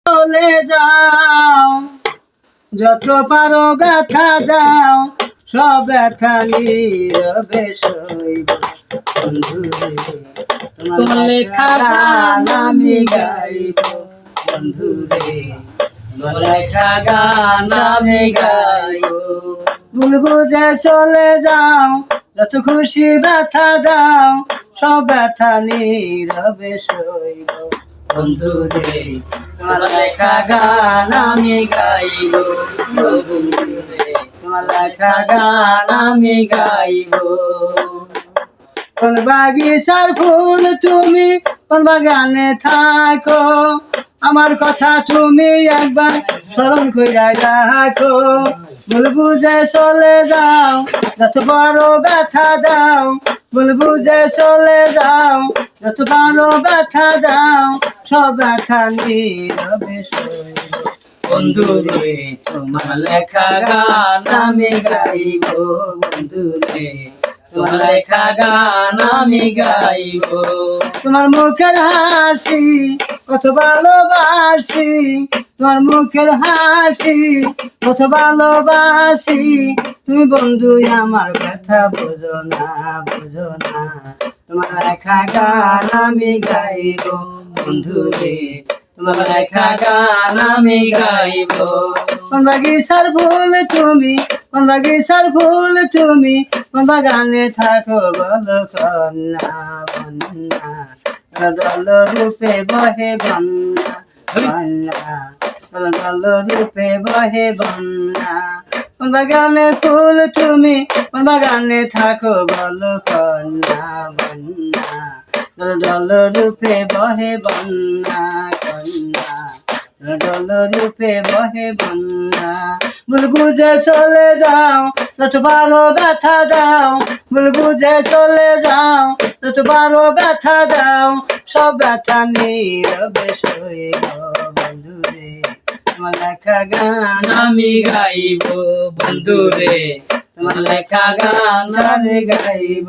চলে যাও, যত পারো ব্যথা দাও, সব ব্যথা নীরবে সইব। বন্ধুরে তোমার লেখা গান আমি গাইব, বন্ধুরে তোমার লেখা গান আমি গাইব। ভুল বুঝে চলে যাও, যত খুশি ব্যথা দাও, সব ব্যথা নীরবে সইব। বন্ধুরে তোমার লেখা গান আমি গাইব, বন্ধুরে তোমার লেখা গান আমি গাইব। কোন বাগিচার ফুল তুমি, কোন বাগানে থাকো, আমার কথা তুমি একবার স্মরণ কইরা রাখো। ভুল বুঝে চলে যাও, যত বড় ব্যথা দাও, ভুল বুঝে চলে যাও, যত বড় ব্যথা দাও, সব ব্যথা নীরবে সইব। বন্ধুরে তোমার লেখা গান আমি গাইব, বন্ধুরে তোমার লেখা গান আমি গাইব। তোমার মুখের হাসি কত ভালোবাসি, তোমার মুখের হাসি কত ভালোবাসি। তুমি বন্ধু আমার কথা বোঝো না, বোঝো না। তোমার লেখা গান আমি গাইব, বন্ধুরে তোমার লেখা গান আমি গাইব। কোন বাগিচার ফুল তুমি, কোন বাগিচার ফুল তুমি, কোন বাগানে থাকো বলো কন্যা, বন্যা দল রূপে বহে বন্যা, বন্যা দল রূপে বহে বন্যা। কোন বাগানের ফুল তুমি, কোন বাগানে থাকো বলো কন্যা, বন্যা দল রূপে বহে বন্যা, কন্যা দল রূপে বহে বন্যা। ভুল বুঝে চলে যাও, যত পারো ব্যথা দাও, ভুল বুঝে চলে যাও, যত পারো ব্যথা দাও, সব ব্যথা নীরবে সইব। বন্ধুরে তোমার লেখা গান আমি গাইব, বন্ধুরে তোমার লেখা গান আমি গাইব।